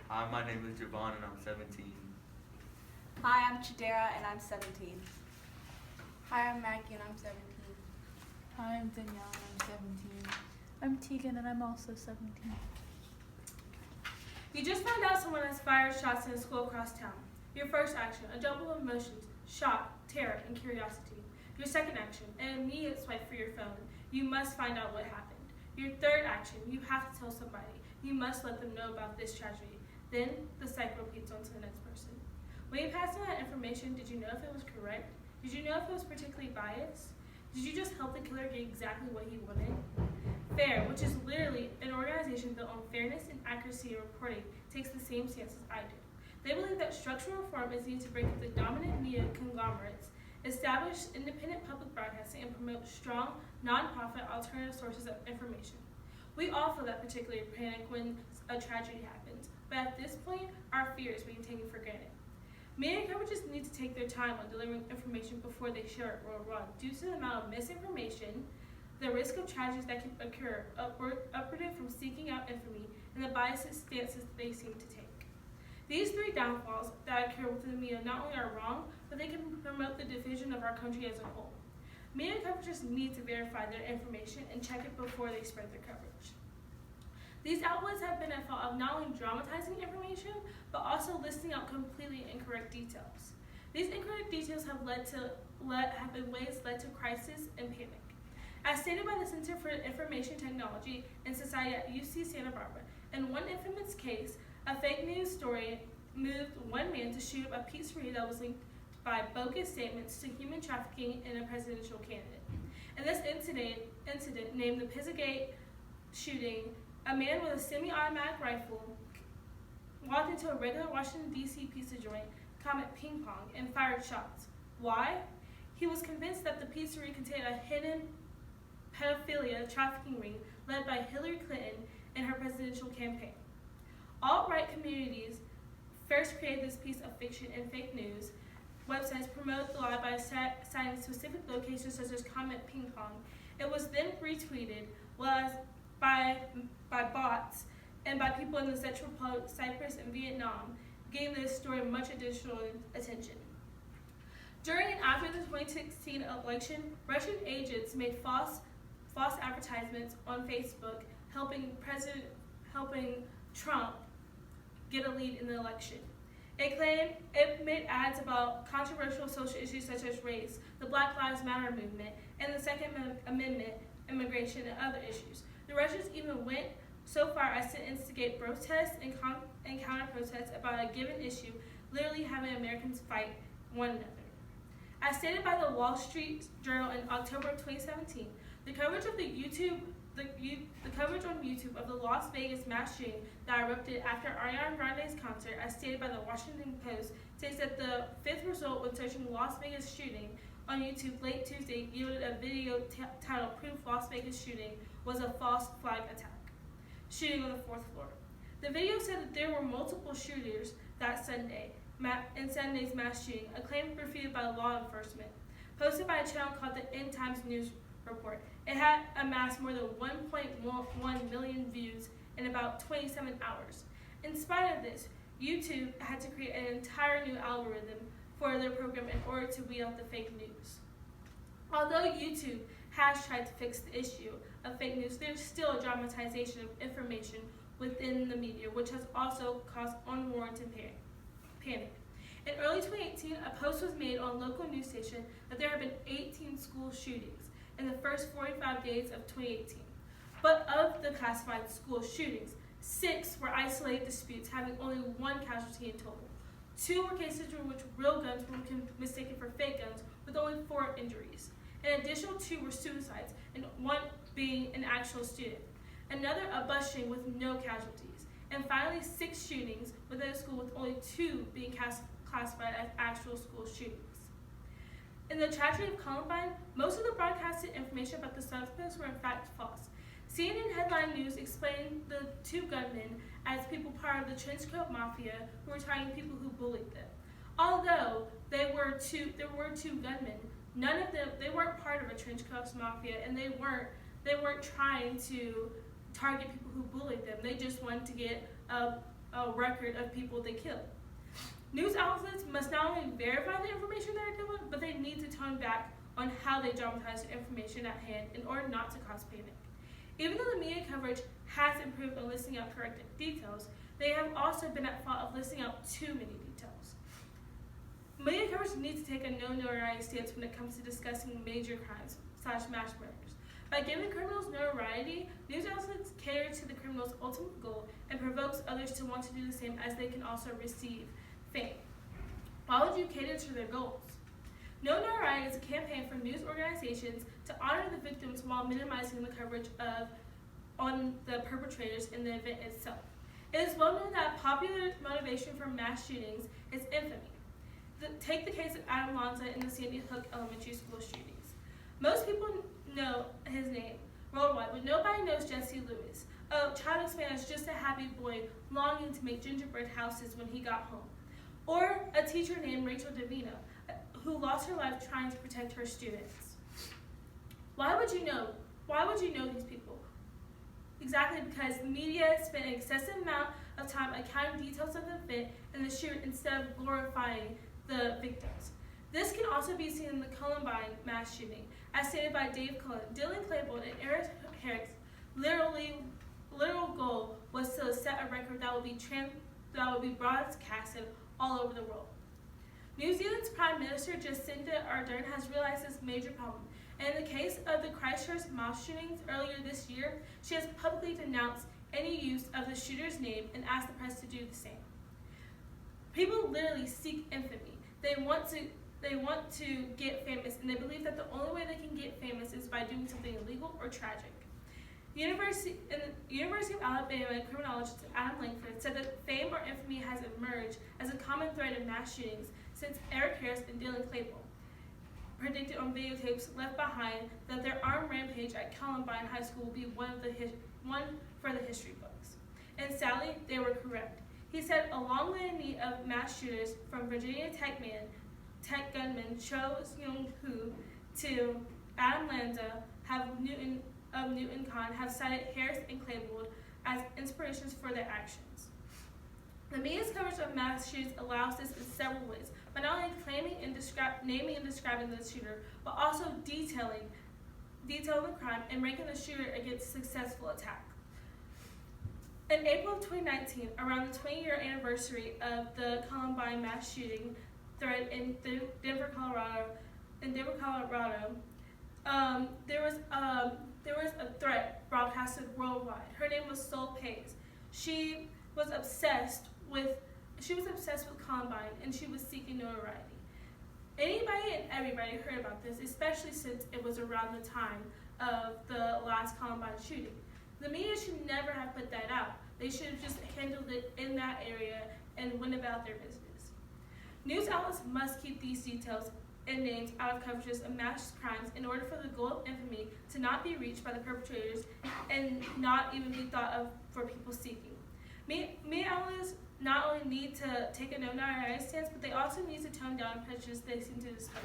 Hi, my name is Javon and I'm 17. Hi, I'm Chidera and I'm 17. Hi, I'm Maggie and I'm 17. Hi, I'm Danielle and I'm 17. I'm Tegan and I'm also 17. You just found out someone has fired shots in a school across town. Your first action, a double of emotions, shock, terror, and curiosity. Your second action, an immediate swipe for your phone. You must find out what happened. Your third action, you have to tell somebody. You must let them know about this tragedy. Then the cycle repeats on to the next person. When you passed on that information, did you know if it was correct? Did you know if it was particularly biased? Did you just help the killer get exactly what he wanted? FAIR, which is literally an organization built on fairness and accuracy in reporting, takes the same stance as I do. They believe that structural reform is needed to break up the dominant media conglomerates, establish independent public broadcasting, and promote strong, non-profit alternative sources of information. We all feel that particular panic when a tragedy happens, but at this point, our fear is being taken for granted. Media coverages need to take their time on delivering information before they share it worldwide due to the amount of misinformation, the risk of tragedies that can occur, uprooted from seeking out infamy, and the biased stances they seem to take. These three downfalls that occur within the media not only are wrong, but they can promote the division of our country as a whole. Media coverages need to verify their information and check it before they spread their coverage. These outlets have been at fault of not only dramatizing information, but also listing out completely incorrect details. These incorrect details have in ways led to crisis and panic. As stated by the Center for Information Technology and Society at UC Santa Barbara, in one infamous case, a fake news story moved one man to shoot up a pizzeria that was linked by bogus statements to human trafficking in a presidential candidate. In this incident named the Pizzagate shooting, a man with a semi-automatic rifle walked into a regular Washington, D.C. pizza joint, Comet Ping Pong, and fired shots. Why? He was convinced that the pizzeria contained a hidden pedophilia trafficking ring led by Hillary Clinton in her presidential campaign. Alt-right communities first created this piece of fiction and fake news. Websites promote the lie by citing specific locations such as Comet Ping Pong. It was then retweeted by bots and by people in the Central Republic, Cyprus, and Vietnam, giving this story much additional attention. During and after the 2016 election, Russian agents made false advertisements on Facebook helping Trump get a lead in the election. It claimed it made ads about controversial social issues such as race, the Black Lives Matter movement, and the Second Amendment, immigration, and other issues. The Russians even went so far as to instigate protests and counter-protests about a given issue, literally having Americans fight one another. As stated by the Wall Street Journal in October of 2017, the coverage on YouTube of the Las Vegas mass shooting that erupted after Ariana Grande's concert, as stated by the Washington Post, states that the fifth result when searching Las Vegas shooting on YouTube late Tuesday yielded a video titled "Proof Las Vegas Shooting Was a False Flag Attack. Shooting on the 4th floor." The video said that there were multiple shooters that Sunday in Sunday's mass shooting, a claim refuted by law enforcement. Posted by a channel called the End Times News Report, it had amassed more than 1.1 million views in about 27 hours. In spite of this, YouTube had to create an entire new algorithm for their program in order to weed out the fake news. Although YouTube has tried to fix the issue of fake news, there's still a dramatization of information within the media, which has also caused unwarranted panic. In early 2018, a post was made on a local news station that there have been 18 school shootings in the first 45 days of 2018. But of the classified school shootings, 6 were isolated disputes having only 1 casualty in total. 2 were cases in which real guns were mistaken for fake guns with only 4 injuries. An additional 2 were suicides, and 1 being an actual student. Another a bus shooting with no casualties. And finally 6 shootings within a school with only 2 being classified as actual school shootings. In the tragedy of Columbine, most of the broadcasted information about the suspects were in fact false. CNN headline news explained the 2 gunmen as people part of the trenchcoat mafia who were targeting people who bullied them. Although there were two gunmen, none of them, they weren't part of a trenchcoat mafia, and they weren't trying to target people who bullied them. They just wanted to get a a record of people they killed. News outlets must not only verify the information they're given, but they need to tone back on how they dramatize the information at hand in order not to cause panic. Even though the media coverage has improved on listing out correct details, they have also been at fault of listing out too many details. Media coverage needs to take a no notoriety stance when it comes to discussing major crimes / mass murders. By giving criminals notoriety, news outlets cater to the criminal's ultimate goal and provokes others to want to do the same, as they can also receive fame. Why would you cater to their goals? No Notoriety is a campaign for news organizations to honor the victims while minimizing the coverage on the perpetrators in the event itself. It is well known that popular motivation for mass shootings is infamy. Take the case of Adam Lanza in the Sandy Hook Elementary School shootings. Most people know his name worldwide, but nobody knows Jesse Lewis, a child explained as just a happy boy longing to make gingerbread houses when he got home. Or a teacher named Rachel Davina, who lost her life trying to protect her students. Why would you know these people? Exactly because the media spent an excessive amount of time accounting details of the event and the shooter instead of glorifying the victims. This can also be seen in the Columbine mass shooting. As stated by Dave Cullen, Dylan Klebold, and Eric Harris' literal goal was to set a record that would be broadcasted all over the world. New Zealand's Prime Minister Jacinda Ardern has realized this major problem, and in the case of the Christchurch mass shootings earlier this year, she has publicly denounced any use of the shooter's name and asked the press to do the same. People literally seek infamy. They want to get famous, and they believe that the only way they can get famous is by doing something illegal or tragic. University of Alabama criminologist Adam Langford said that fame or infamy has emerged as a common thread in mass shootings since Eric Harris and Dylan Klebold predicted on videotapes left behind that their armed rampage at Columbine High School will be one for the history books. And sadly, they were correct. He said a long litany of mass shooters, from Virginia Tech gunman Cho Seung-Hu to Adam Lanza of Newton Con, have cited Harris and Klebold as inspirations for their actions. The media's coverage of mass shootings allows this in several ways, by not only naming and describing the shooter, but also detailing the crime and ranking the shooter against successful attack. In April of 2019, around the 20-year anniversary of the Columbine mass shooting threat in Denver, Colorado, there was a threat broadcasted worldwide. Her name was Sol Pays. She was obsessed with Columbine, and she was seeking notoriety. Anybody and everybody heard about this, especially since it was around the time of the last Columbine shooting. The media should never have put that out. They should have just handled it in that area and went about their business. News outlets must keep these details and names out of coverages of mass crimes in order for the goal of infamy to not be reached by the perpetrators and not even be thought of for people seeking. Media outlets not only need to take a no notoriety stance, but they also need to tone down prejudice they seem to display.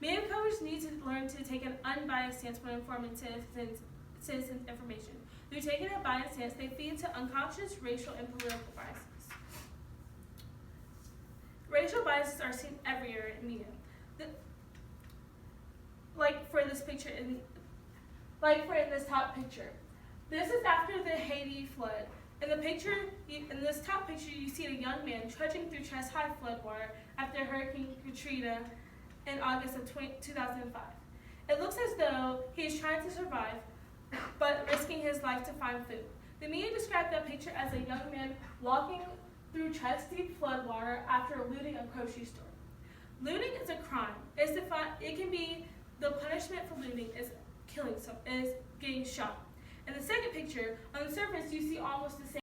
Media coverage needs to learn to take an unbiased stance when informing citizens information. Through taking a biased stance, they feed into unconscious racial and political biases. Racial biases are seen everywhere in media. Like for this top picture. This is after the Haiti flood. In this top picture, you see a young man trudging through chest-high floodwater after Hurricane Katrina in August of 2005. It looks as though he is trying to survive, but risking his life to find food. The media described that picture as a young man walking through chest-deep floodwater after looting a grocery store. Looting is a crime. The punishment for looting is getting shot. In the second picture, on the surface, you see almost the same